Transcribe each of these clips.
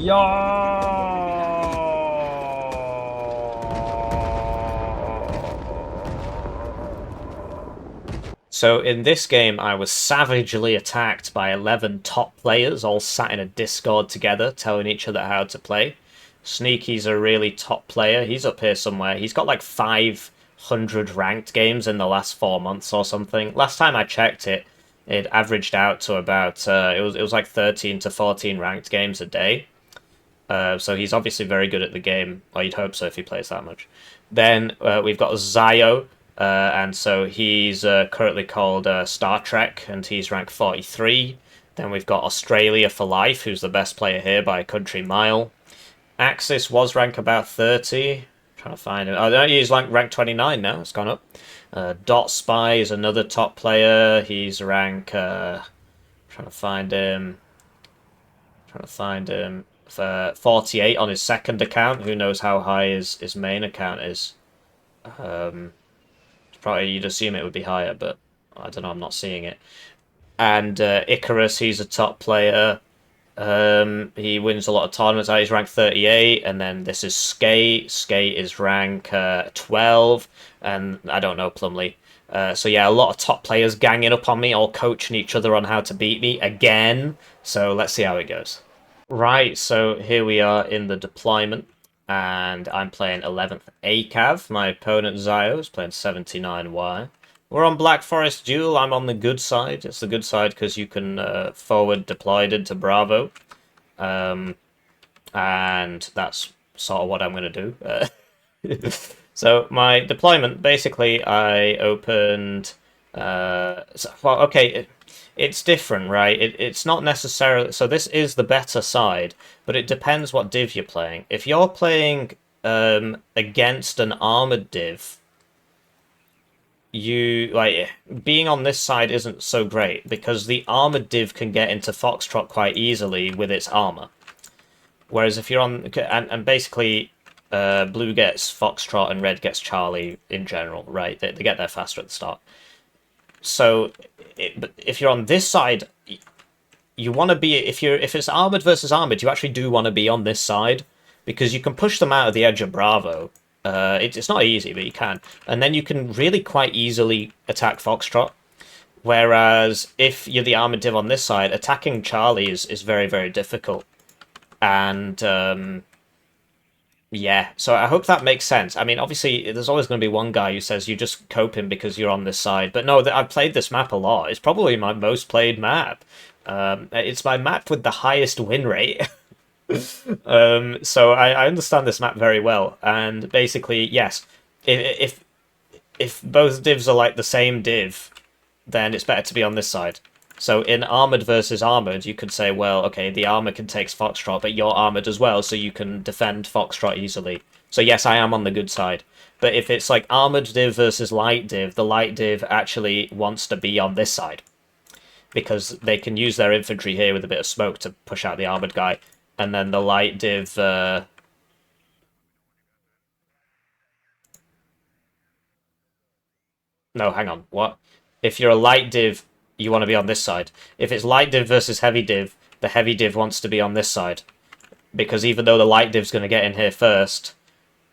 Yo! So in this game, I was savagely attacked by 11 top players, all sat in a Discord together, telling each other how to play. Sneaky's a really top player. He's up here somewhere. He's got like 500 ranked games in the last 4 months or something. Last time I checked it, it averaged out to about it was like 13 to 14 ranked games a day. So he's obviously very good at the game, or you'd hope so if he plays that much. Then we've got Zio, and so he's currently called Star Trek, and he's ranked 43. Then we've got Australia for Life, who's the best player here by a country mile. Axis was ranked about 30. Trying to find it. Oh, no, he's ranked 29 now. It's gone up. Dot Spy is another top player. He's rank. Trying to find him. Trying to find him. 48 on his second account. Who knows how high his main account is? Probably you'd assume it would be higher, but I don't know. I'm not seeing it. And Icarus, he's a top player. He wins a lot of tournaments. He's ranked 38, and then this is Skate. Skate is rank 12, and I don't know Plumley. So yeah, a lot of top players ganging up on me, all coaching each other on how to beat me again. So let's see how it goes. Right, so here we are in the deployment, and I'm playing 11th ACAV. My opponent Zio is playing 79Y. We're on Black Forest Duel. I'm on the good side. It's the good side because you can forward deployed into Bravo. And that's sort of what I'm going to do. So my deployment, basically, I opened... well, okay, it's different, right? It's not necessarily... So this is the better side, but it depends what div you're playing. If you're playing against an armored div, being on this side isn't so great because the armored div can get into Foxtrot quite easily with its armor. Whereas if you're on and basically blue gets Foxtrot and red gets Charlie in general, right? They get there faster at the start. So but if you're on this side, you want to be if it's armored versus armored, you actually do want to be on this side because you can push them out of the edge of Bravo. It's not easy, but you can. And then you can really quite easily attack Foxtrot. Whereas if you're the armored div on this side, attacking Charlie is very, very difficult. And, yeah, so I hope that makes sense. I mean, obviously, there's always going to be one guy who says you just cope him because you're on this side. But no, I've played this map a lot. It's probably my most played map. It's my map with the highest win rate. So I understand this map very well, and basically, yes, if both divs are like the same div, then it's better to be on this side. So in armored versus armored, you could say, well, okay, the armor can take Foxtrot, but you're armored as well, so you can defend Foxtrot easily. So yes, I am on the good side. But if it's like armored div versus light div, the light div actually wants to be on this side because they can use their infantry here with a bit of smoke to push out the armored guy. And then the light div... No, hang on. What? If you're a light div, you want to be on this side. If it's light div versus heavy div, the heavy div wants to be on this side. Because even though the light div's going to get in here first,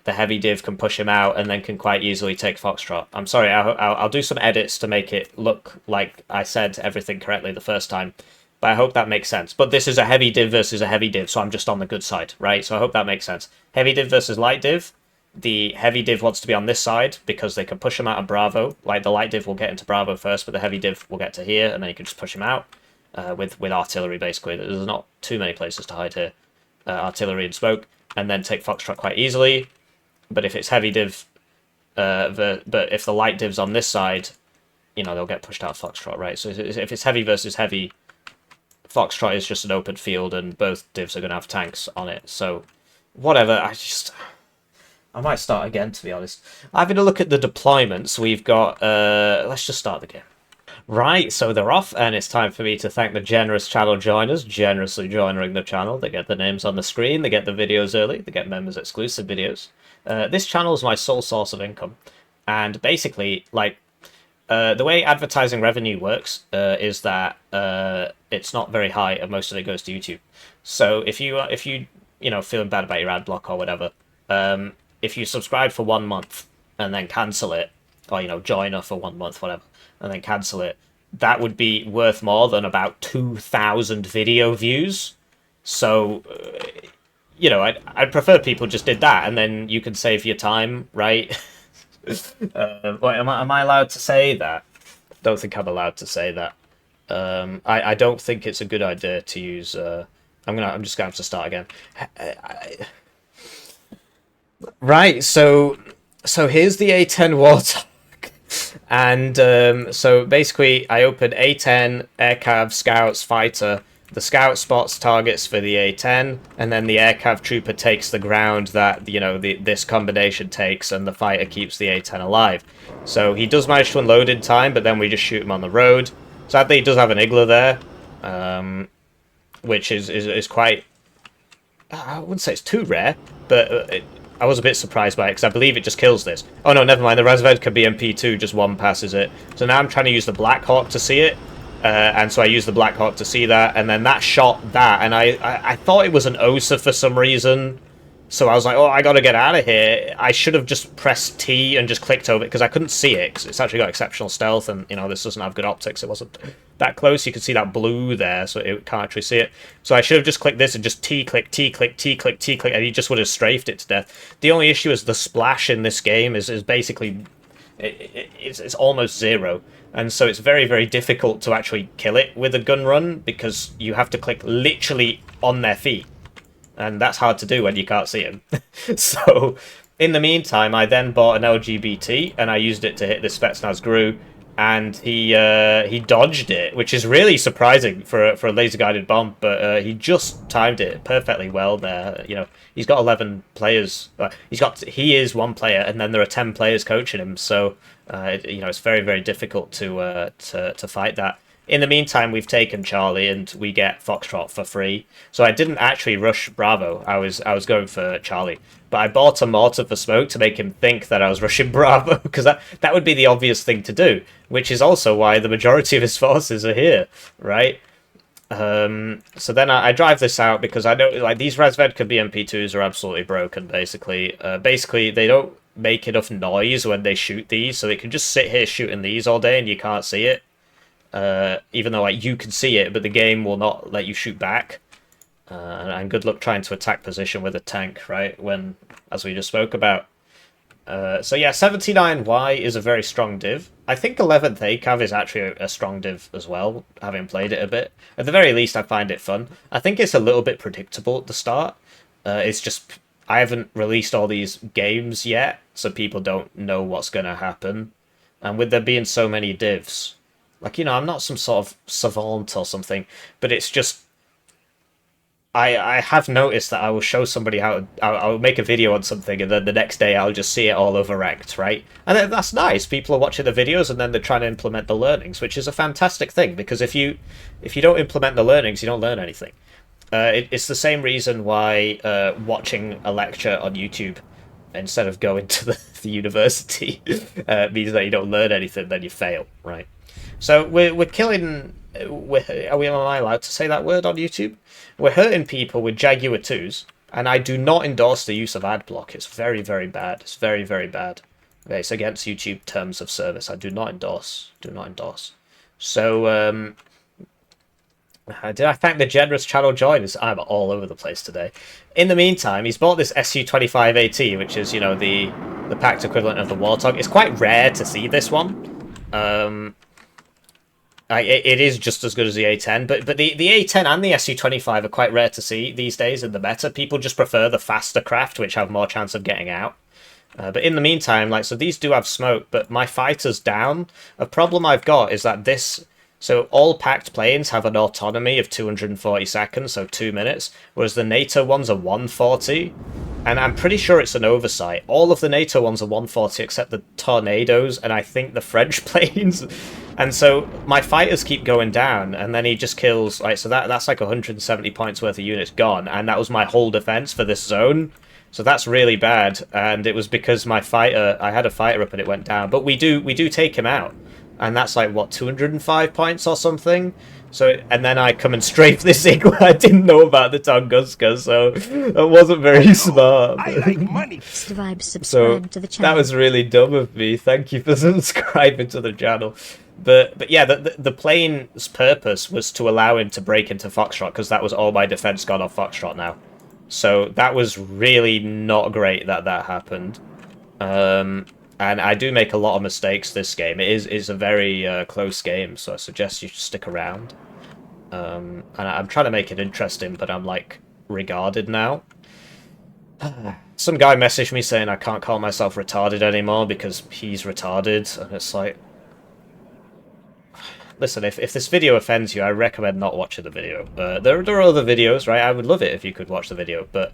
the heavy div can push him out and then can quite easily take Foxtrot. I'm sorry, I'll do some edits to make it look like I said everything correctly the first time. But I hope that makes sense. But this is a heavy div versus a heavy div, so I'm just on the good side, right? So I hope that makes sense. Heavy div versus light div. The heavy div wants to be on this side because they can push him out of Bravo. Like, the light div will get into Bravo first, but the heavy div will get to here, and then you can just push him out with artillery, basically. There's not too many places to hide here. Artillery and smoke, and then take Foxtrot quite easily. But if it's heavy div, but if the light div's on this side, you know, they'll get pushed out of Foxtrot, right? So if it's heavy versus heavy, Foxtrot is just an open field, and both divs are going to have tanks on it. So, whatever. I might start again, to be honest. Having a look at the deployments, we've got... let's just start the game. Right, so they're off, and it's time for me to thank the generous channel joiners, generously joining the channel. They get the names on the screen, they get the videos early, they get members exclusive videos. This channel is my sole source of income. And basically, like, the way advertising revenue works is that it's not very high, and most of it goes to YouTube. So if you feeling bad about your ad block or whatever, if you subscribe for 1 month and then cancel it, or join us for 1 month, whatever, and then cancel it, that would be worth more than about 2,000 video views. So, I'd prefer people just did that, and then you can save your time, right? Am I allowed to say that? Don't think I'm allowed to say that. I don't think it's a good idea to use. I'm just gonna have to start again. Right. So here's the A10 Warthog. And so basically, I opened A10, Aircav, Scouts, Fighter. The Scout spots targets for the A10, and then the Aircav Trooper takes the ground that this combination takes, and the Fighter keeps the A10 alive. So he does manage to unload in time, but then we just shoot him on the road. Sadly, he does have an Igla there, which is quite... I wouldn't say it's too rare, but I was a bit surprised by it, because I believe it just kills this. Oh no, never mind, the Razvedka BMP2 just one passes it. So now I'm trying to use the Black Hawk to see it, and so I used the Black Hawk to see that, and then that shot that, and I thought it was an OSA for some reason, so I was like, oh, I gotta get out of here. I should have just pressed T and just clicked over it, because I couldn't see it, because it's actually got exceptional stealth, and, this doesn't have good optics. It wasn't that close. You could see that blue there, so it can't actually see it. So I should have just clicked this and just T-click, T-click, T-click, T-click, and he just would have strafed it to death. The only issue is the splash in this game is basically... It's almost zero, and so it's very, very difficult to actually kill it with a gun run, because you have to click literally on their feet, and that's hard to do when you can't see them. So in the meantime, I then bought an LGBT, and I used it to hit the Spetsnaz GRU, and he dodged it, which is really surprising for a laser guided bomb, but he just timed it perfectly well there. He's got 11 players. He is one player, and then there are 10 players coaching him. So it's very, very difficult to fight that. In the meantime, we've taken Charlie, and we get Foxtrot for free. So I didn't actually rush Bravo. I was going for Charlie, but I bought a mortar for Smoke to make him think that I was rushing Bravo, because that would be the obvious thing to do, which is also why the majority of his forces are here, right? So then I drive this out, because I know these Razvedka BMP2s are absolutely broken. Basically, they don't make enough noise when they shoot these, so they can just sit here shooting these all day, and you can't see it. Even though you can see it, but the game will not let you shoot back. And good luck trying to attack position with a tank, right? As we just spoke about. So yeah, 79Y is a very strong div. I think 11th ACAV is actually a strong div as well, having played it a bit. At the very least, I find it fun. I think it's a little bit predictable at the start. It's just, I haven't released all these games yet, so people don't know what's going to happen. And with there being so many divs, I'm not some sort of savant or something, but it's just, I have noticed that I will show somebody I'll make a video on something, and then the next day I'll just see it all over ranked, right? And that's nice. People are watching the videos, and then they're trying to implement the learnings, which is a fantastic thing, because if you don't implement the learnings, you don't learn anything. It's the same reason why watching a lecture on YouTube instead of going to the university means that you don't learn anything, then you fail, right? So we're killing... am I allowed to say that word on YouTube? We're hurting people with Jaguar 2s, and I do not endorse the use of ad block. It's very, very bad. It's very, very bad. Okay, it's against YouTube terms of service. I do not endorse. Do not endorse. So, did I thank the generous channel joiners? I'm all over the place today. In the meantime, he's bought this SU-25AT, which is, the packed equivalent of the Warthog. It's quite rare to see this one. It is just as good as the A10, but the A10 and the SU-25 are quite rare to see these days in the meta. People just prefer the faster craft, which have more chance of getting out. But in the meantime, so these do have smoke, but my fighter's down. A problem I've got is that so all packed planes have an autonomy of 240 seconds, so 2 minutes, whereas the NATO ones are 140. And I'm pretty sure it's an oversight. All of the NATO ones are 140 except the Tornadoes, and I think the French planes. And so my fighters keep going down, and then he just kills... so that's 170 points worth of units gone, and that was my whole defense for this zone. So that's really bad, and it was because my fighter... I had a fighter up and it went down. But we do take him out. and that's like what 205 points or something. So, and then I come and strafe this egg where I didn't know about the Tunguska, so that wasn't very smart. I like money. Subscribe to the channel. That was really dumb of me. Thank you for subscribing to the channel. But yeah, the plane's purpose was to allow him to break into Foxtrot, because that was all my defense gone off Foxtrot now. So that was really not great that happened. And I do make a lot of mistakes this game. It's a very close game, so I suggest you stick around. And I'm trying to make it interesting, but I'm like regarded now. Some guy messaged me saying I can't call myself retarded anymore because he's retarded, and it's like, listen, if this video offends you, I recommend not watching the video. There are other videos, right? I would love it if you could watch the video, but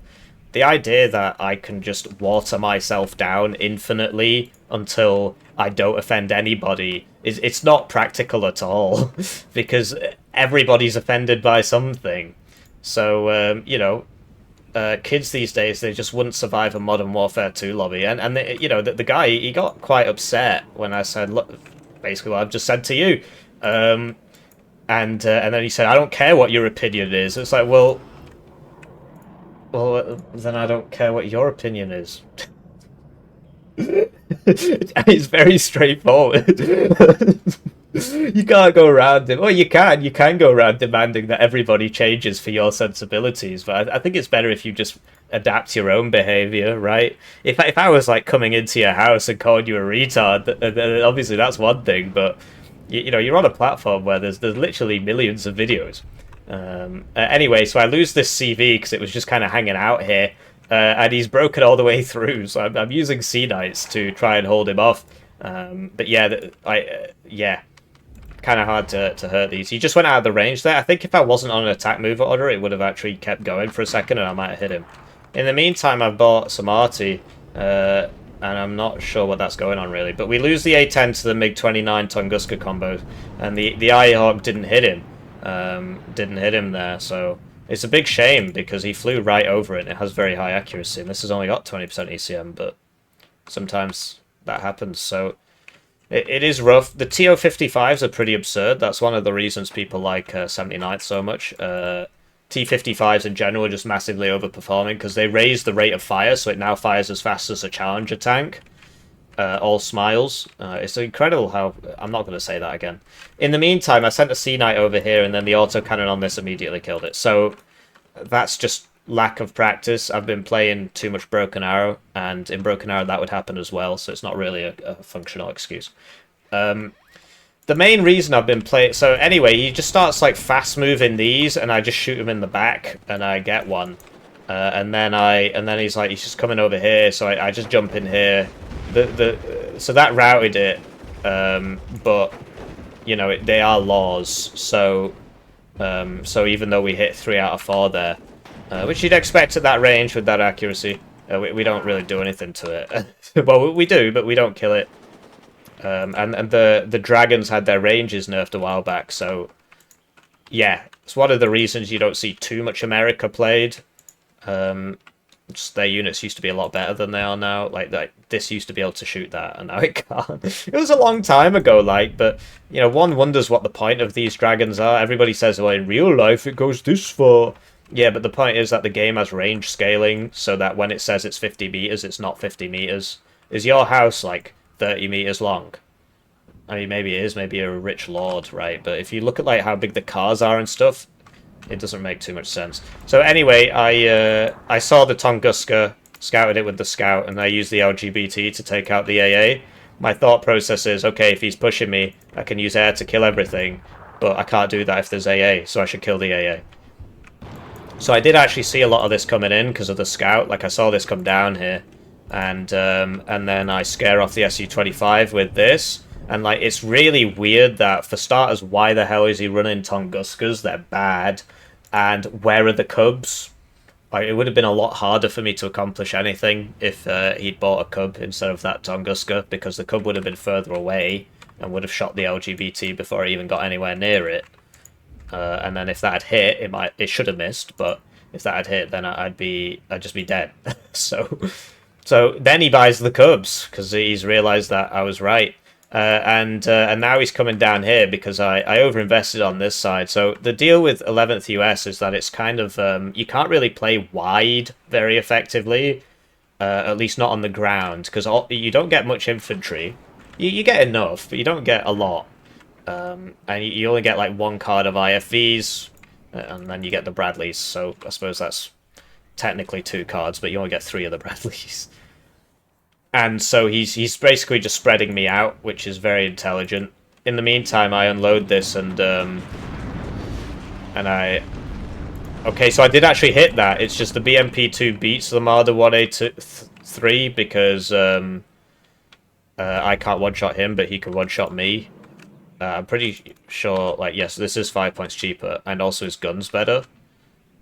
the idea that I can just water myself down infinitely until I don't offend anybody it's not practical at all, because everybody's offended by something. So, you know, kids these days, they just wouldn't survive a Modern Warfare 2 lobby. And they, you know, the guy, he got quite upset when I said, look, basically what I've just said to you. And then he said, I don't care what your opinion is. It's like, well, then I don't care what your opinion is. It's very straightforward. You can't go around it. Well, you can go around demanding that everybody changes for your sensibilities, but I think it's better if you just adapt your own behavior, right? If I was like coming into your house and calling you a retard, then obviously that's one thing, but you know, you're on a platform where there's literally millions of videos. Anyway, so I lose this CV because it was just kind of hanging out here, and he's broken all the way through, so I'm using Sea Knights to try and hold him off. But yeah, yeah, kind of hard to hurt these. He just went out of the range there. I think if I wasn't on an attack move order, it would have actually kept going for a second and I might have hit him. In the meantime, I've bought some arty, and I'm not sure what that's going on really. But we lose the A10 to the MiG-29 Tunguska combo, and the IE-Hawk didn't hit him. Didn't hit him there, so it's a big shame because he flew right over it and it has very high accuracy, and this has only got 20% ECM, but sometimes that happens, so it is rough. The TO-55s are pretty absurd. That's one of the reasons people like 79th so much. T-55s in general are just massively overperforming because they raise the rate of fire, so it now fires as fast as a Challenger tank. All smiles. It's incredible how... I'm not going to say that again. In the meantime, I sent a Sea Knight over here, and then the autocannon on this immediately killed it. So that's just lack of practice. I've been playing too much Broken Arrow, and in Broken Arrow that would happen as well, so it's not really a functional excuse. The main reason I've been playing... So anyway, he just starts like fast moving these, and I just shoot him in the back, and I get one. And then he's like, he's just coming over here, so I just jump in here. So that routed it, but you know they are laws. So even though we hit 3 out of 4 there, which you'd expect at that range with that accuracy, we don't really do anything to it. Well, we do, but we don't kill it. And the dragons had their ranges nerfed a while back, so yeah, it's one of the reasons you don't see too much America played. Just their units used to be a lot better than they are now. Like this used to be able to shoot that, and now it can't. It was a long time ago, like, but you know, one wonders what the point of these dragons are. Everybody says, well, in real life it goes this far. Yeah, but the point is that the game has range scaling, so that when it says it's 50 meters, it's not 50 meters. Is your house like 30 meters long? I mean, maybe it is. Maybe you're a rich lord, right? But if you look at like how big the cars are and stuff, it doesn't make too much sense. So anyway, I saw the Tunguska, scouted it with the scout, and I used the LGBT to take out the AA. My thought process is, okay, if he's pushing me, I can use air to kill everything, but I can't do that if there's AA, so I should kill the AA. So I did actually see a lot of this coming in because of the scout. Like I saw this come down here, and then I scare off the Su-25 with this. And like, it's really weird that, for starters, why the hell is he running Tunguskas? They're bad. And where are the Cubs? Like, it would have been a lot harder for me to accomplish anything if he'd bought a Cub instead of that Tunguska, because the Cub would have been further away and would have shot the LGBT before I even got anywhere near it. And then if that had hit, it should have missed, but if that had hit, then I'd just be dead. So then he buys the Cubs because he's realised that I was right. And now he's coming down here because I overinvested on this side. So the deal with 11th US is that it's kind of you can't really play wide very effectively, at least not on the ground, because you don't get much infantry. You get enough, but you don't get a lot. And you only get like one card of IFVs, and then you get the Bradleys. So I suppose that's technically 2 cards, but you only get 3 of the Bradleys. And so he's basically just spreading me out, which is very intelligent. In the meantime, I unload this and I... Okay, so I did actually hit that. It's just the BMP2 beats the Marder 1A3 because I can't one-shot him, but he can one-shot me. I'm pretty sure, like, yes, this is 5 points cheaper, and also his gun's better.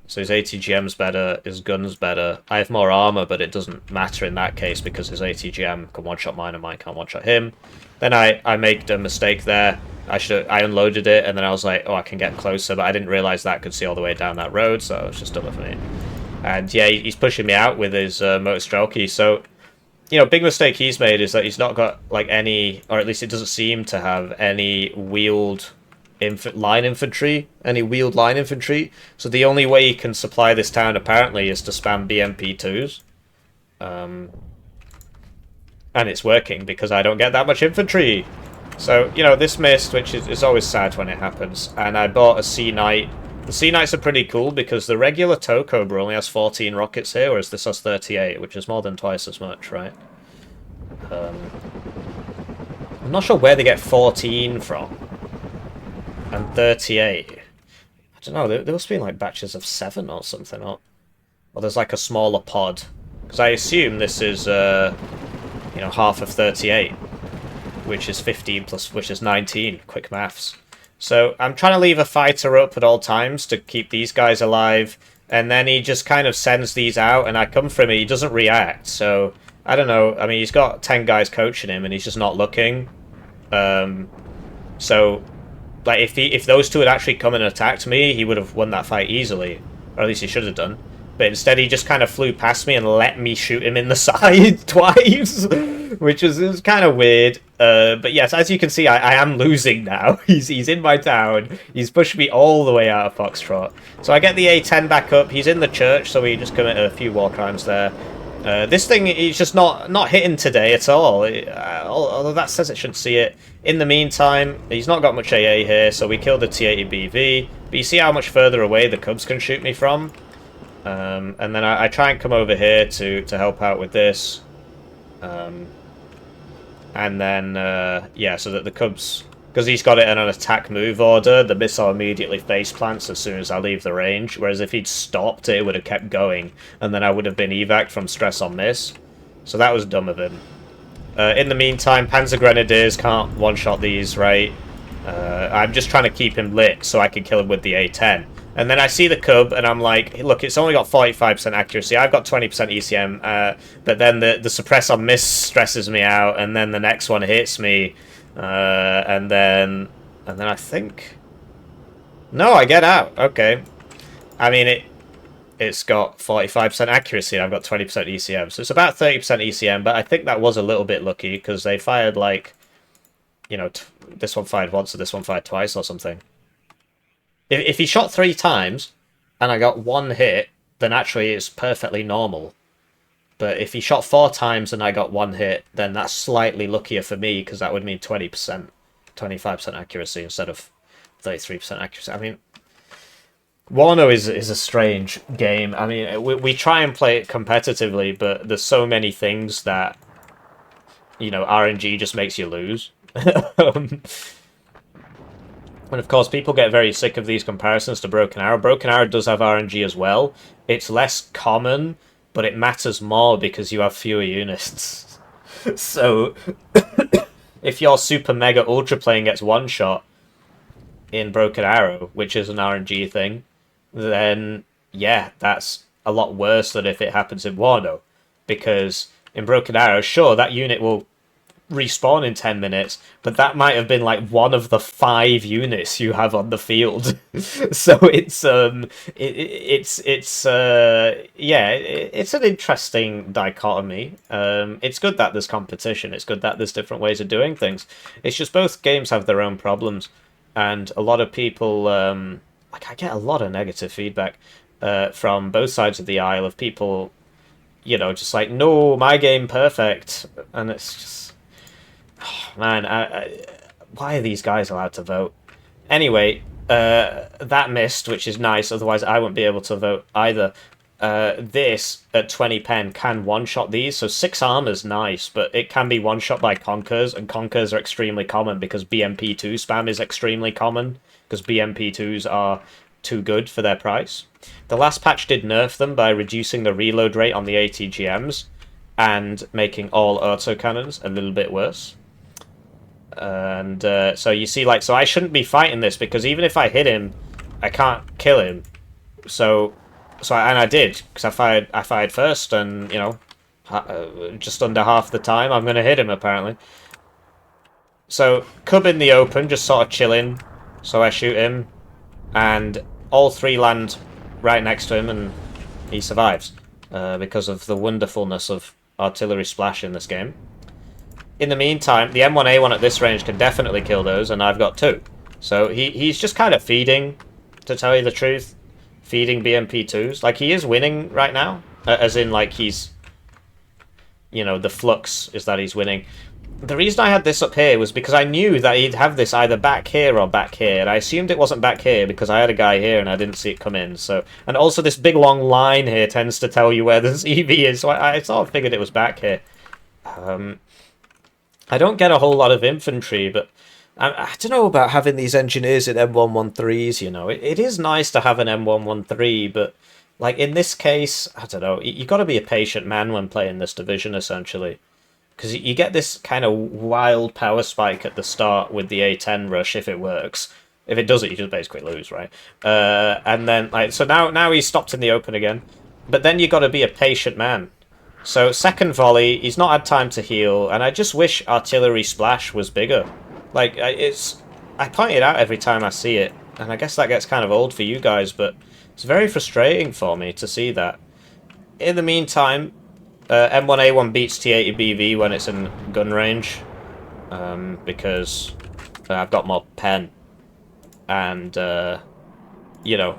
So his ATGM's better, his gun's better. I have more armor, but it doesn't matter in that case because his ATGM can one-shot mine and mine can't one-shot him. Then I made a mistake there. I unloaded it, and then I was like, oh, I can get closer, but I didn't realize that I could see all the way down that road, so it was just dumber for me. And yeah, he's pushing me out with his motor Strelky, so... You know, big mistake he's made is that he's not got, like, any... Or at least it doesn't seem to have any wheeled... line infantry, any wheeled line infantry. So the only way you can supply this town apparently is to spam BMP2s. And it's working because I don't get that much infantry. So, you know, this missed, which is always sad when it happens. And I bought a Sea Knight. The Sea Knights are pretty cool because the regular tow Cobra only has 14 rockets here, whereas this has 38, which is more than twice as much, right? I'm not sure where they get 14 from. And 38. I don't know, there must be like batches of 7 or something. Or there's like a smaller pod. Because I assume this is, you know, half of 38. Which is 15 plus, which is 19. Quick maths. So I'm trying to leave a fighter up at all times to keep these guys alive. And then he just kind of sends these out and I come for him and he doesn't react. So, I don't know. I mean, he's got 10 guys coaching him and he's just not looking. So... Like, if those two had actually come and attacked me, he would have won that fight easily. Or at least he should have done. But instead he just kind of flew past me and let me shoot him in the side twice. Which is kind of weird. But yes, as you can see, I am losing now. He's in my town. He's pushed me all the way out of Foxtrot. So I get the A10 back up. He's in the church, so we just commit a few war crimes there. This thing is just not hitting today at all. Although that says it shouldn't see it. In the meantime, he's not got much AA here, so we killed the T-80 BV. But you see how much further away the Cubs can shoot me from? And then I try and come over here to help out with this. And then, yeah, so that the Cubs... Because he's got it in an attack move order, the missile immediately face plants as soon as I leave the range. Whereas if he'd stopped, it would have kept going. And then I would have been evac from stress on miss. So that was dumb of him. In the meantime, Panzer Grenadiers can't one-shot these, right? I'm just trying to keep him lit so I can kill him with the A10. And then I see the Cub, and I'm like, look, it's only got 45% accuracy. I've got 20% ECM, but then the suppress on miss stresses me out, and then the next one hits me, and then I think... No, I get out. Okay. I mean, it's got 45% accuracy, and I've got 20% ECM. So it's about 30% ECM, but I think that was a little bit lucky, because they fired, like, you know, this one fired once, and this one fired twice, or something. If he shot 3 times, and I got 1 hit, then actually it's perfectly normal. But if he shot 4 times and I got 1 hit, then that's slightly luckier for me, because that would mean 20%, 25% accuracy instead of 33% accuracy. I mean, Warno is a strange game. I mean, we try and play it competitively, but there's so many things that, you know, RNG just makes you lose. And of course, people get very sick of these comparisons to Broken Arrow. Broken Arrow does have RNG as well. It's less common, but it matters more because you have fewer units. So, if your Super Mega Ultra plane gets one shot in Broken Arrow, which is an RNG thing, then yeah, that's a lot worse than if it happens in Warno. Because in Broken Arrow, sure, that unit will respawn in 10 minutes, but that might have been like one of the 5 units you have on the field. So it's an interesting dichotomy. It's good that there's competition. It's good that there's different ways of doing things. It's just both games have their own problems, and a lot of people like I get a lot of negative feedback from both sides of the aisle of people, you know, just like, no, my game perfect, and it's just, oh, man, why are these guys allowed to vote? Anyway, that missed, which is nice, otherwise I wouldn't be able to vote either. This, at 20 pen, can one-shot these, so 6 armor's nice, but it can be one-shot by Conkers, and Conkers are extremely common because BMP2 spam is extremely common, because BMP2s are too good for their price. The last patch did nerf them by reducing the reload rate on the ATGMs and making all autocannons a little bit worse. And so you see, like, so I shouldn't be fighting this because even if I hit him, I can't kill him. And I did, because I fired first, and, you know, just under half the time I'm going to hit him, apparently. So, Cub in the open, just sort of chilling, so I shoot him, and all 3 land right next to him, and he survives, because of the wonderfulness of artillery splash in this game. In the meantime, the M1A1 at this range can definitely kill those, and I've got 2. So he's just kind of feeding, to tell you the truth. Feeding BMP2s. Like, he is winning right now. As in, like, he's... You know, the flux is that he's winning. The reason I had this up here was because I knew that he'd have this either back here or back here. And I assumed it wasn't back here because I had a guy here and I didn't see it come in. So, and also this big long line here tends to tell you where the ZV is. So I sort of figured it was back here. I don't get a whole lot of infantry, but I don't know about having these engineers in M113s, you know. It is nice to have an M113, but, like, in this case, I don't know, you got to be a patient man when playing this division, essentially. Because you get this kind of wild power spike at the start with the A10 rush, if it works. If it doesn't, you just basically lose, right? And then, like, so now he's stopped in the open again. But then you got to be a patient man. So, second volley, he's not had time to heal, and I just wish artillery splash was bigger. Like, I point it out every time I see it, and I guess that gets kind of old for you guys, but it's very frustrating for me to see that. In the meantime, M1A1 beats T80BV when it's in gun range, because I've got more pen, and, you know,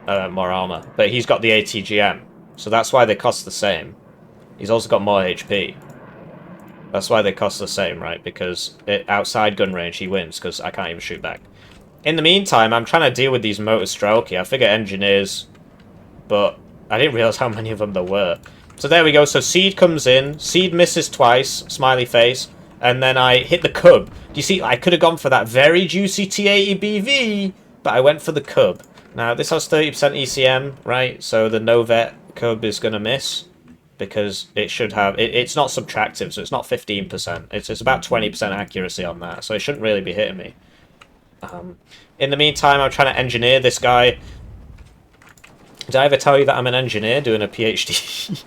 more armor. But he's got the ATGM, so that's why they cost the same. He's also got more HP. That's why they cost the same, right? Because outside gun range, he wins, because I can't even shoot back. In the meantime, I'm trying to deal with these motor Strelki. I figure engineers, but I didn't realise how many of them there were. So there we go. So Seed comes in. Seed misses twice, smiley face, and then I hit the Cub. Do you see? I could have gone for that very juicy T80BV, but I went for the Cub. Now, this has 30% ECM, right? So the no-vet Cub is going to miss, because it should have... It's not subtractive, so it's not 15%. It's about 20% accuracy on that, so it shouldn't really be hitting me. In the meantime, I'm trying to engineer this guy. Did I ever tell you that I'm an engineer doing a PhD?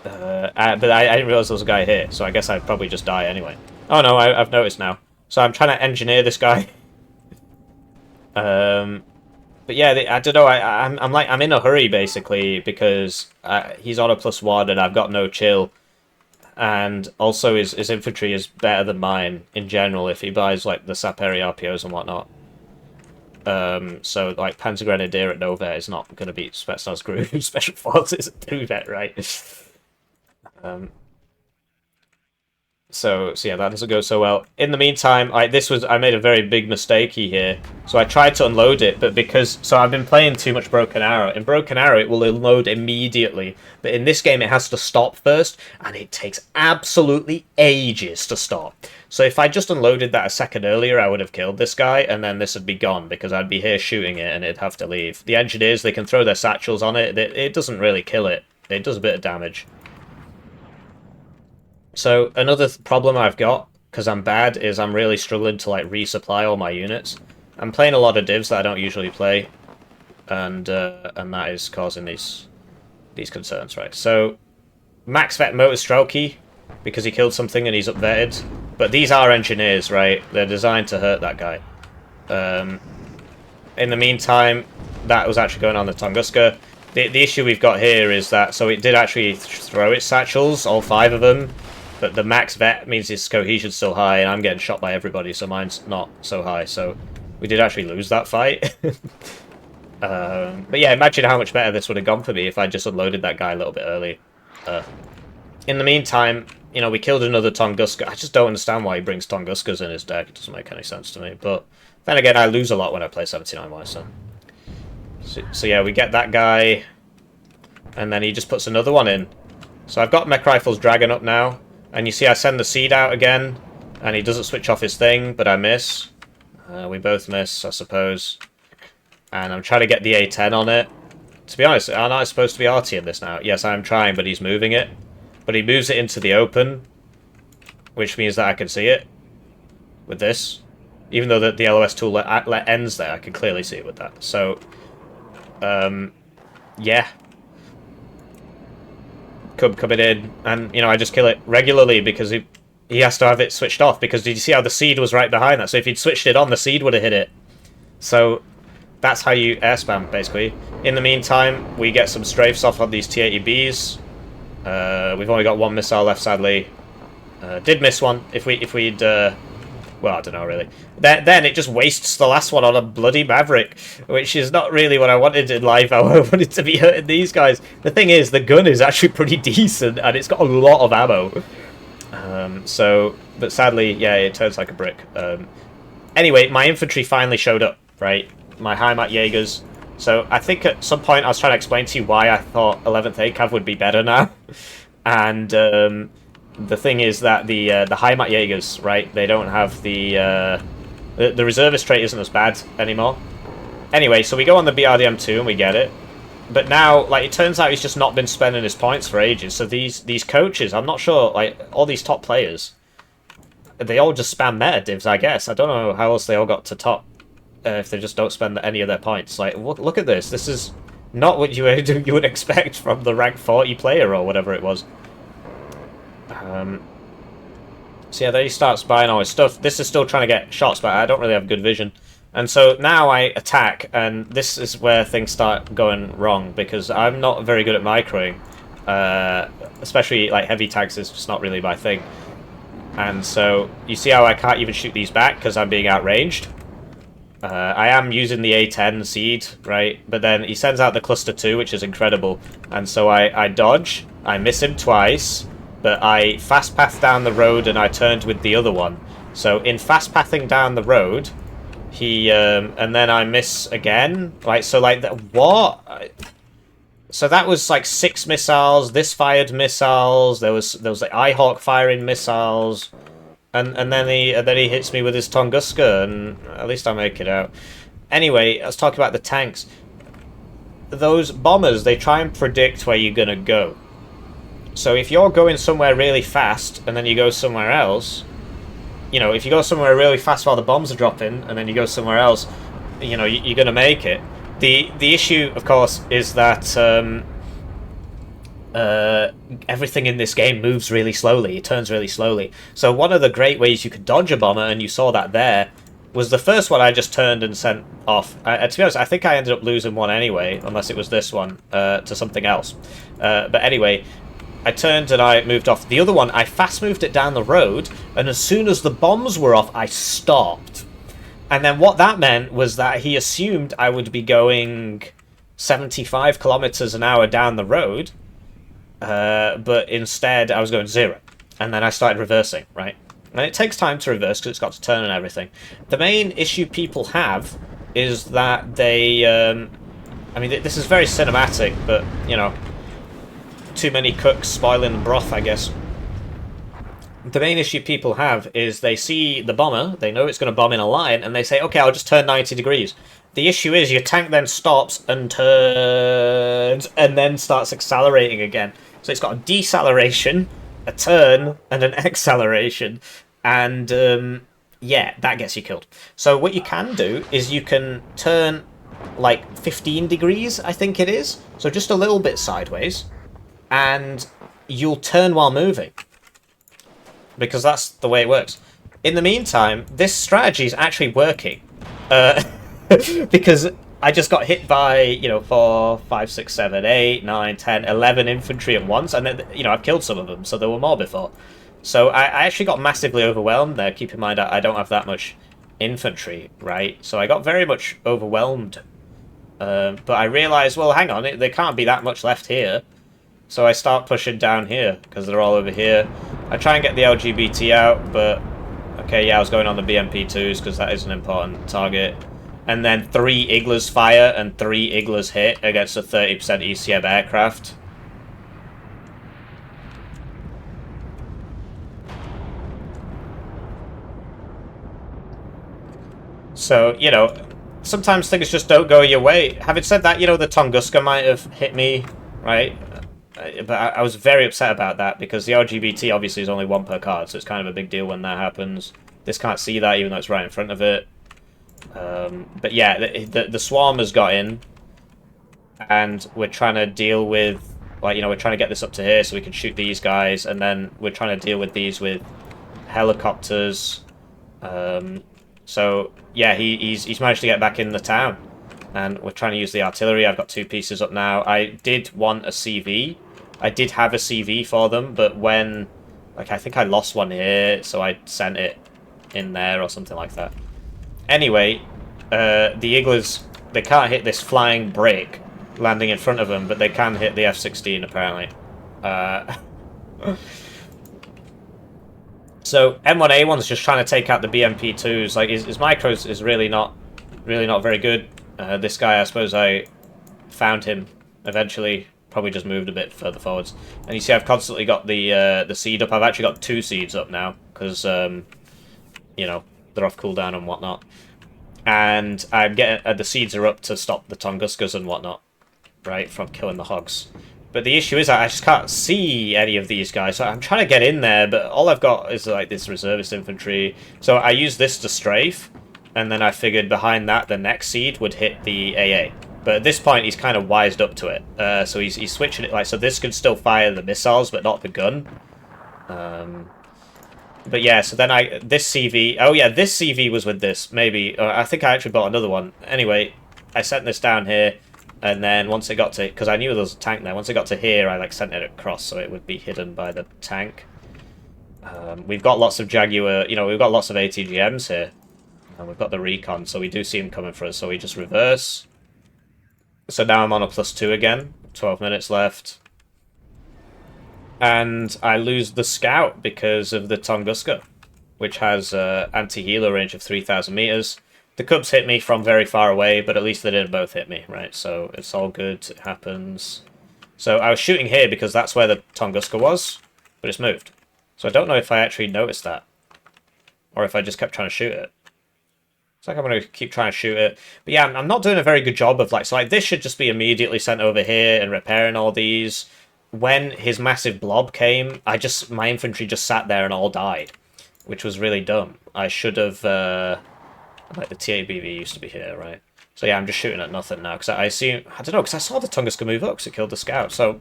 But I didn't realise there was a guy here, so I guess I'd probably just die anyway. Oh no, I've noticed now. So I'm trying to engineer this guy. But yeah, I don't know. I'm in a hurry basically because he's on a +1 and I've got no chill, and also his infantry is better than mine in general if he buys like the Saperi RPOs and whatnot. So like Panzer Grenadier at Novet is not going to beat Spetsnaz Group Special Forces at Novet, right? So yeah, that doesn't go so well. In the meantime, I made a very big mistake here. So I tried to unload it, but so I've been playing too much Broken Arrow. In Broken Arrow, it will unload immediately, but in this game, it has to stop first, and it takes absolutely ages to stop. So if I just unloaded that a second earlier, I would have killed this guy, and then this would be gone because I'd be here shooting it, and it'd have to leave. The engineers, they can throw their satchels on it. It doesn't really kill it. It does a bit of damage. So another problem I've got, because I'm bad, is I'm really struggling to like resupply all my units. I'm playing a lot of divs that I don't usually play, and that is causing these concerns, right? So max vet motor strelky because he killed something and he's upvetted. But these are engineers, right? They're designed to hurt that guy. In the meantime, that was actually going on the Tunguska. The issue we've got here is that, so it did actually throw its satchels, all 5 of them, but the max vet means its cohesion's still high, and I'm getting shot by everybody, so mine's not so high, so we did actually lose that fight. But yeah, imagine how much better this would have gone for me if I just unloaded that guy a little bit early. In the meantime, you know, we killed another Tunguska. I just don't understand why he brings Tunguskas in his deck. It doesn't make any sense to me, but then again, I lose a lot when I play 79Y, so yeah, we get that guy, and then he just puts another one in. So I've got Mech Rifle's Dragon up now, and you see I send the seed out again, and he doesn't switch off his thing, but I miss. We both miss, I suppose. And I'm trying to get the A10 on it. To be honest, aren't I supposed to be arty in this now? Yes, I'm trying, but he's moving it. But he moves it into the open, which means that I can see it with this. Even though the LOS tool ends there, I can clearly see it with that. So, yeah. Cub coming in, and, you know, I just kill it regularly because he has to have it switched off, because did you see how the seed was right behind that? So if he'd switched it on, the seed would have hit it. So that's how you air spam, basically. In the meantime, we get some strafes off on these T-80Bs. We've only got 1 missile left, sadly. Did miss one. If we'd well, I don't know, really. Then it just wastes the last one on a bloody Maverick, which is not really what I wanted in life. I wanted to be hurting these guys. The thing is, the gun is actually pretty decent, and it's got a lot of ammo. But sadly, yeah, it turns like a brick. Anyway, my infantry finally showed up, right? My Heimat Jaegers. So I think at some point I was trying to explain to you why I thought 11th ACAV would be better now. And the thing is that the Heimat Jaegers, right, they don't have the reservist trait isn't as bad anymore. Anyway, so we go on the BRDM2 and we get it. But now, like, it turns out he's just not been spending his points for ages. So these coaches, I'm not sure, like, all these top players, they all just spam meta divs, I guess. I don't know how else they all got to top if they just don't spend any of their points. Like, look at this. This is not what you would expect from the rank 40 player or whatever it was. So yeah, there he starts buying all his stuff. This is still trying to get shots, but I don't really have good vision. And so now I attack, and this is where things start going wrong, because I'm not very good at microing. Especially, like, heavy tags is just not really my thing. And so, you see how I can't even shoot these back, because I'm being outranged? I am using the A10 seed, right? But then he sends out the cluster 2, which is incredible. And so I dodge, I miss him twice, but I fast path down the road and I turned with the other one. So in fast pathing down the road, he and then I miss again. Right, so like what? So that was like 6 missiles. This fired missiles. There was like Ihawk firing missiles, and then he hits me with his Tunguska, and at least I make it out. Anyway, let's talk about the tanks. Those bombers, they try and predict where you're gonna go. So if you're going somewhere really fast and then you go somewhere else, you know, if you go somewhere really fast while the bombs are dropping and then you go somewhere else, you know, you're going to make it. The issue, of course, is that everything in this game moves really slowly. It turns really slowly. So one of the great ways you could dodge a bomber, and you saw that there, was the first one I just turned and sent off. To be honest, I think I ended up losing one anyway, unless it was this one, to something else. But anyway, I turned and I moved off. The other one, I fast moved it down the road, and as soon as the bombs were off, I stopped. And then what that meant was that he assumed I would be going 75 kilometers an hour down the road, but instead I was going 0. And then I started reversing, right? And it takes time to reverse because it's got to turn and everything. The main issue people have is that they... I mean, this is very cinematic, but, you know, too many cooks spoiling the broth, I guess. The main issue people have is they see the bomber, they know it's going to bomb in a line, and they say, okay, I'll just turn 90 degrees. The issue is your tank then stops and turns, and then starts accelerating again. So it's got a deceleration, a turn, and an acceleration. And, yeah, that gets you killed. So what you can do is you can turn, like, 15 degrees, I think it is. So just a little bit sideways. And you'll turn while moving. Because that's the way it works. In the meantime, this strategy is actually working. Because I just got hit by, you know, 4, 5, 6, 7, 8, 9, 10, 11 infantry at once. And then, you know, I've killed some of them, so there were more before. So I actually got massively overwhelmed there. Keep in mind, I don't have that much infantry, right? So I got very much overwhelmed. But I realised, well, hang on, there can't be that much left here. So I start pushing down here, because they're all over here. I try and get the LGBT out, but... Okay, yeah, I was going on the BMP-2s, because that is an important target. And then 3 Iglas fire and 3 Iglas hit against a 30% ECM aircraft. So, you know, sometimes things just don't go your way. Having said that, you know, the Tunguska might have hit me, right? But I was very upset about that, because the LGBT obviously is only 1 per card, so it's kind of a big deal when that happens. This can't see that, even though it's right in front of it. But yeah, the swarm has got in, and we're trying to deal with, like, you know, we're trying to get this up to here so we can shoot these guys, and then we're trying to deal with these with helicopters. So yeah, he's managed to get back in the town, and we're trying to use the artillery. I've got 2 pieces up now. I did want a CV. I did have a CV for them, but when, like, I think I lost one here, so I sent it in there or something like that. Anyway, the Iglas, they can't hit this flying brick landing in front of them, but they can hit the F-16 apparently. So M1A1's just trying to take out the BMP-2s. Like, his micros is really not very good. This guy, I suppose I found him eventually. Probably just moved a bit further forwards. And you see I've constantly got the seed up. I've actually got 2 seeds up now, because, you know, they're off cooldown and whatnot. And I'm getting... the seeds are up to stop the Tunguskas and whatnot, right, from killing the hogs. But the issue is I just can't see any of these guys. So I'm trying to get in there, but all I've got is, like, this reservist infantry. So I use this to strafe, and then I figured behind that the next seed would hit the AA. But at this point, he's kind of wised up to it. So he's switching it, like, so this can still fire the missiles, but not the gun. But yeah, so then this CV... Oh yeah, this CV was with this, maybe. I think I actually bought another one. Anyway, I sent this down here, and then once it got to... Because I knew there was a tank there. Once it got to here, I, like, sent it across so it would be hidden by the tank. We've got lots of Jaguar... You know, we've got lots of ATGMs here. And we've got the recon, so we do see him coming for us. So we just reverse. So now I'm on a +2 again. 12 minutes left. And I lose the scout because of the Tunguska, which has anti-healer range of 3,000 meters. The Cubs hit me from very far away, but at least they didn't both hit me, right? So it's all good. It happens. So I was shooting here because that's where the Tunguska was, but it's moved. So I don't know if I actually noticed that, or if I just kept trying to shoot it. It's like I'm going to keep trying to shoot it. But yeah, I'm not doing a very good job of, like... So, like, this should just be immediately sent over here and repairing all these. When his massive blob came, my infantry just sat there and all died, which was really dumb. I should have, like, the TABV used to be here, right? So yeah, I'm just shooting at nothing now, because I don't know, because I saw the Tunguska move up, because it killed the scout, so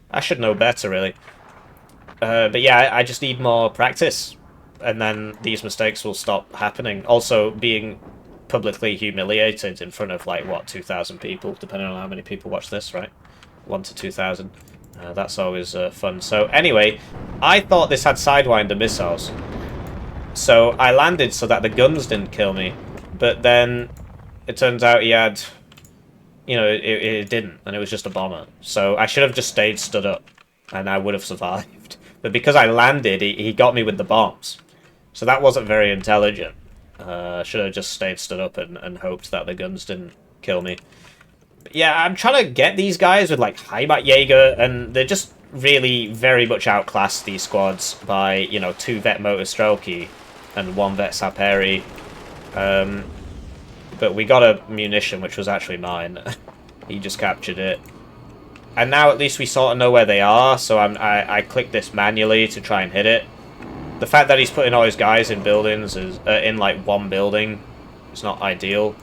I should know better, really. But yeah, I just need more practice, and then these mistakes will stop happening. Also, being publicly humiliated in front of, like, what, 2,000 people, depending on how many people watch this, right? 1 to 2,000. That's always fun. So anyway, I thought this had Sidewinder missiles. So I landed so that the guns didn't kill me. But then it turns out he had... You know, it didn't. And it was just a bomber. So I should have just stayed stood up. And I would have survived. But because I landed, he got me with the bombs. So that wasn't very intelligent. Should have just stayed stood up and hoped that the guns didn't kill me. Yeah, I'm trying to get these guys with, like, Heimat Jaeger, and they're just really very much outclassed, these squads, by, you know, 2 Vet Motorstrelki and 1 Vet Saperi. But we got a munition, which was actually mine. He just captured it. And now at least we sort of know where they are, so I clicked this manually to try and hit it. The fact that he's putting all his guys in buildings, is in, like, 1 building, is not ideal.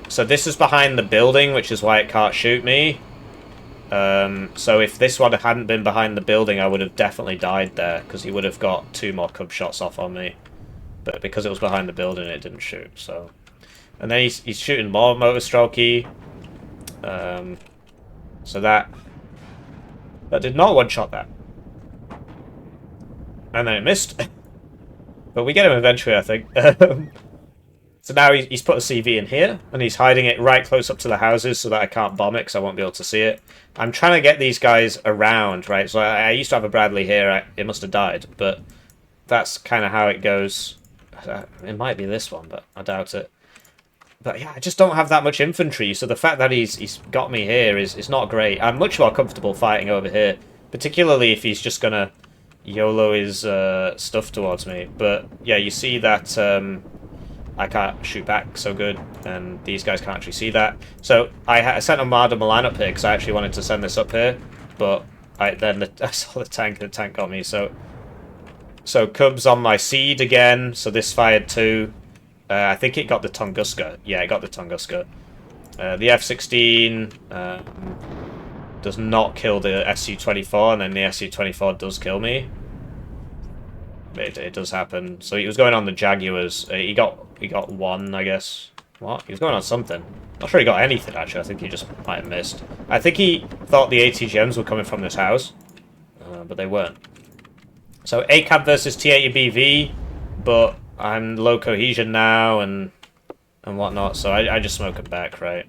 So this is behind the building, which is why it can't shoot me. So if this one hadn't been behind the building, I would have definitely died there, because he would have got 2 more cub shots off on me. But because it was behind the building, it didn't shoot, so... And then he's shooting more motor strokey. So that did not one-shot that. And then it missed. But we get him eventually, I think. So now he's put a CV in here, and he's hiding it right close up to the houses so that I can't bomb it, because I won't be able to see it. I'm trying to get these guys around, right? So I used to have a Bradley here. It must have died, but that's kind of how it goes. It might be this one, but I doubt it. But yeah, I just don't have that much infantry, so the fact that he's got me here is not great. I'm much more comfortable fighting over here, particularly if he's just going to YOLO his stuff towards me. But yeah, you see that... I can't shoot back so good, and these guys can't actually see that. So I sent a Marder Milan up here because I actually wanted to send this up here, but I saw the tank got me. So Cubs on my seed again. So this fired too. I think it got the Tunguska. Yeah, it got the Tunguska. The F-16 does not kill the Su-24, and then the Su-24 does kill me. It does happen. So he was going on the Jaguars. He got one, I guess. What? He was going on something. Not sure he got anything, actually. I think he just might have missed. I think he thought the ATGMs were coming from this house, but they weren't. So ACAB versus T80BV, but I'm low cohesion now and whatnot, so I just smoke him back, right?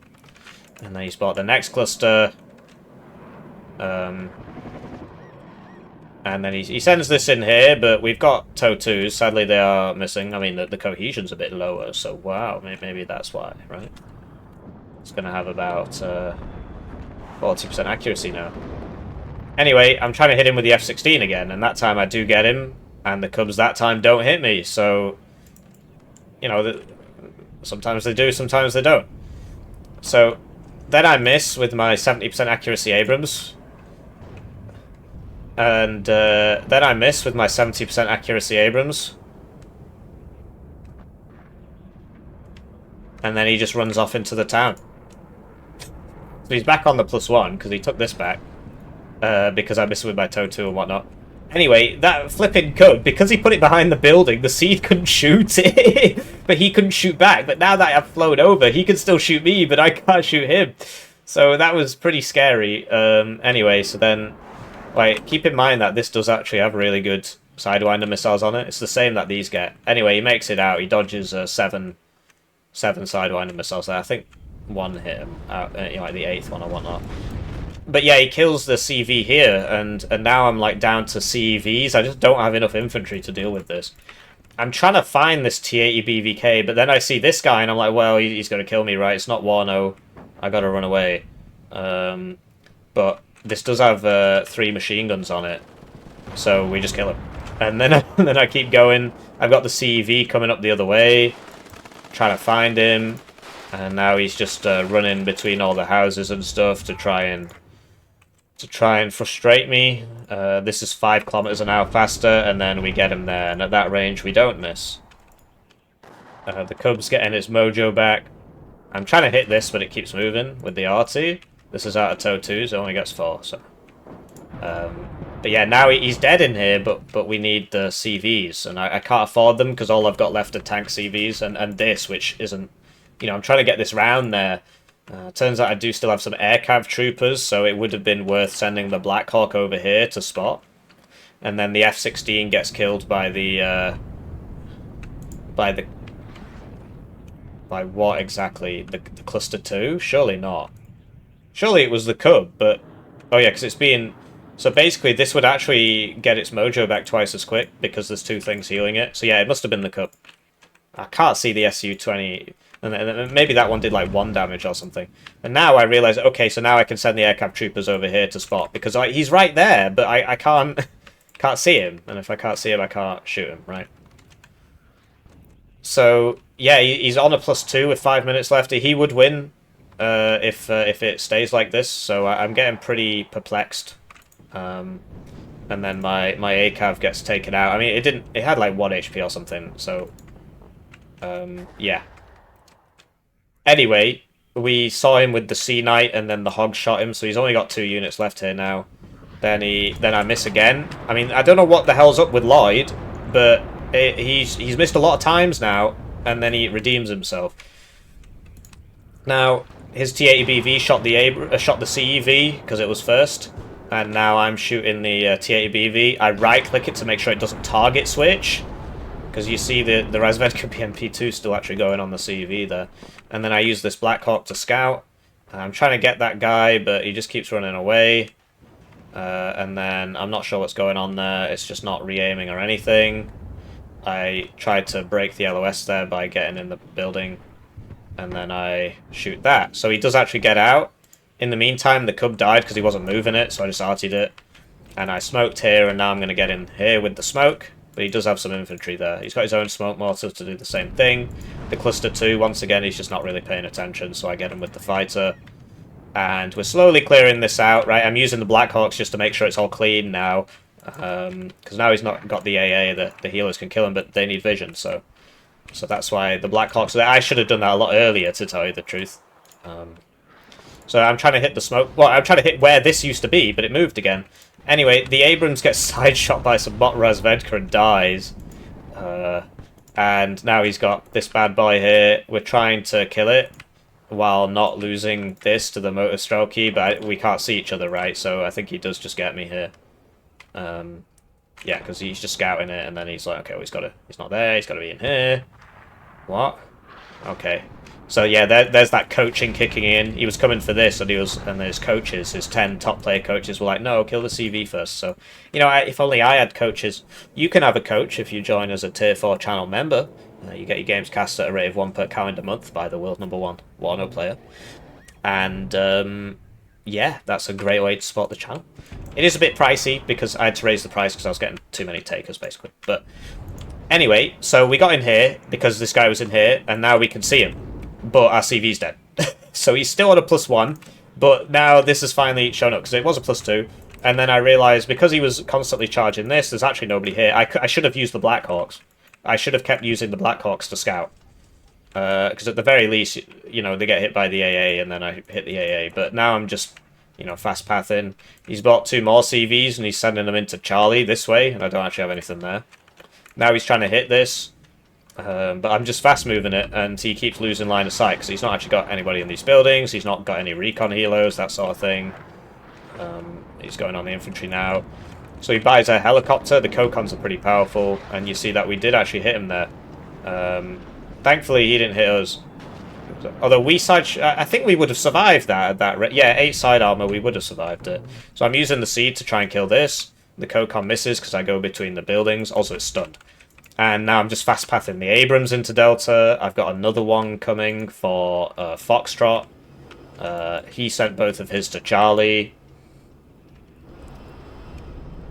And then he spot the next cluster. And then he sends this in here, but we've got TOW2s. Sadly, they are missing. I mean, the cohesion's a bit lower, so wow, maybe that's why, right? It's going to have about 40% accuracy now. Anyway, I'm trying to hit him with the F-16 again, and that time I do get him, and the Cubs that time don't hit me, so... You know, sometimes they do, sometimes they don't. So, then I miss with my 70% accuracy Abrams. And then I miss with my 70% accuracy Abrams. And then he just runs off into the town. So he's back on the +1, because he took this back. Because I missed with my TOW2 and whatnot. Anyway, that flipping Cub, because he put it behind the building, the seed couldn't shoot it. But he couldn't shoot back. But now that I've flown over, he can still shoot me, but I can't shoot him. So that was pretty scary. Anyway, so then... Like, keep in mind that this does actually have really good Sidewinder missiles on it. It's the same that these get. Anyway, he makes it out. He dodges 7 Sidewinder missiles there. I think one hit him out, you know, like the 8th one or whatnot. But yeah, he kills the CV here, and now I'm like down to CVs. I just don't have enough infantry to deal with this. I'm trying to find this T80 BVK, but then I see this guy, and I'm like, well, he's going to kill me, right? It's not Warno. I got to run away. But this does have 3 machine guns on it, so we just kill him. And then I keep going. I've got the CEV coming up the other way, trying to find him, and now he's just running between all the houses and stuff to try and frustrate me. This is 5 kilometers an hour faster, and then we get him there, and at that range we don't miss. The Cub's getting its mojo back. I'm trying to hit this, but it keeps moving with the RT. This is out of TOW2, so it only gets 4, so... but yeah, now he's dead in here, but we need the CVs, and I can't afford them, because all I've got left are tank CVs, and this, which isn't... You know, I'm trying to get this round there. Turns out I do still have some air cav troopers, so it would have been worth sending the Black Hawk over here to spot. And then the F-16 gets killed by the... By what exactly? The Cluster 2? Surely not. Surely it was the Cub, but... Oh yeah, because it's being... So basically this would actually get its mojo back twice as quick, because there's 2 things healing it. So yeah, it must have been the Cub. I can't see the Su-20... And maybe that one did like 1 damage or something. And now I realise, okay, so now I can send the aircraft troopers over here to spot, because he's right there, but I can't see him. And if I can't see him, I can't shoot him, right? So, yeah, he's on a +2 with 5 minutes left. He would win if it stays like this, so I'm getting pretty perplexed. And then my ACAV gets taken out. I mean, it had like 1 HP or something, so... yeah. Anyway, we saw him with the Sea Knight, and then the Hog shot him, so he's only got 2 units left here now. Then I miss again. I mean, I don't know what the hell's up with Lloyd, but he's missed a lot of times now, and then he redeems himself. Now, his T-80BV shot the CEV because it was first, and now I'm shooting the T-80BV. I right-click it to make sure it doesn't target switch, because you see the Razvedka BMP2 still actually going on the CEV there. And then I use this Black Hawk to scout. I'm trying to get that guy, but he just keeps running away. And then I'm not sure what's going on there. It's just not re-aiming or anything. I tried to break the LOS there by getting in the building, and then I shoot that. So he does actually get out. In the meantime, the Cub died because he wasn't moving it, so I just artied it. And I smoked here, and now I'm going to get in here with the smoke. But he does have some infantry there. He's got his own smoke mortar to do the same thing. The cluster 2, once again, he's just not really paying attention, so I get him with the fighter. And we're slowly clearing this out, right? I'm using the Black Hawks just to make sure it's all clean now. Because now he's not got the AA, the healers can kill him, but they need vision, so that's why the Black Hawks are there. I should have done that a lot earlier, to tell you the truth. So I'm trying to hit the smoke. Well, I'm trying to hit where this used to be, but it moved again. Anyway, the Abrams gets side shot by some bot Razvedka and dies. And now he's got this bad boy here. We're trying to kill it while not losing this to the motor strokey, but we can't see each other, right? So I think he does just get me here. Yeah, because he's just scouting it, and then he's like, okay, well, he's not there, he's got to be in here. What? Okay. So yeah, there's that coaching kicking in. He was coming for this, and his coaches, his 10 top player coaches, were like, no, kill the CV first. So, you know, if only I had coaches. You can have a coach if you join as a tier 4 channel member. You get your games cast at a rate of 1 per calendar month by the world #1 Warno player. And yeah, that's a great way to support the channel. It is a bit pricey because I had to raise the price because I was getting too many takers, basically. But anyway, so we got in here because this guy was in here, and now we can see him. But our CV's dead. So he's still on a +1, but now this has finally shown up, because it was a +2. And then I realised, because he was constantly charging this, there's actually nobody here. I should have used the Black Hawks. I should have kept using the Black Hawks to scout. Because at the very least, you know, they get hit by the AA, and then I hit the AA. But now I'm just, you know, fast pathing. He's bought 2 more CVs, and he's sending them into Charlie this way, and I don't actually have anything there. Now he's trying to hit this. But I'm just fast moving it, and he keeps losing line of sight because he's not actually got anybody in these buildings. He's not got any recon helos, that sort of thing. He's going on the infantry now. So he buys a helicopter. The Kokons are pretty powerful, and you see that we did actually hit him there. Thankfully, he didn't hit us. Although we I think we would have survived that at that rate. Yeah, 8 side armor, we would have survived it. So I'm using the seed to try and kill this. The Kokon misses because I go between the buildings. Also, it's stunned. And now I'm just fast pathing the Abrams into Delta. I've got another one coming for Foxtrot. He sent both of his to Charlie.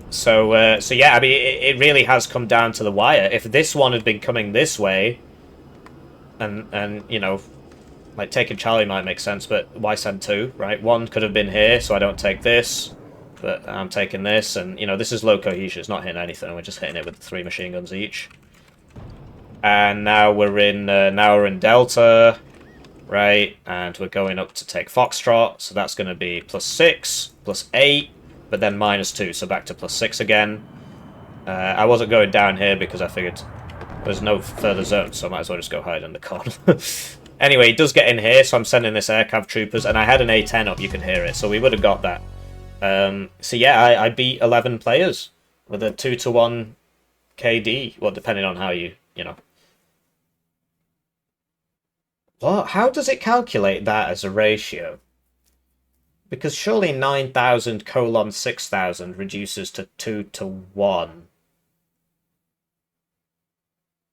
So yeah, I mean, it really has come down to the wire. If this one had been coming this way, and you know, like taking Charlie might make sense, but why send 2, right? 1 could have been here, so I don't take this, but I'm taking this, and you know, this is low cohesion. It's not hitting anything. We're just hitting it with 3 machine guns each. And now we're in Delta, right? And we're going up to take Foxtrot, so that's going to be +6, +8, but then -2, so back to +6 again. I wasn't going down here because I figured there's no further zones, so I might as well just go hide in the corner. Anyway, he does get in here, so I'm sending this aircraft troopers, and I had an A10 up, you can hear it, so we would have got that. So yeah, I beat 11 players with a 2-to-1 KD, well, depending on how you know. Well, how does it calculate that as a ratio? Because surely 9,000 colon 6,000 reduces to 2-to-1.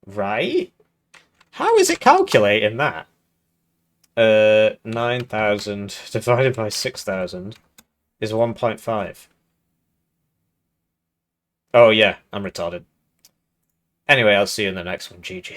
Right? How is it calculating that? 9,000 divided by 6,000 is 1.5. Oh yeah, I'm retarded. Anyway, I'll see you in the next one. GG.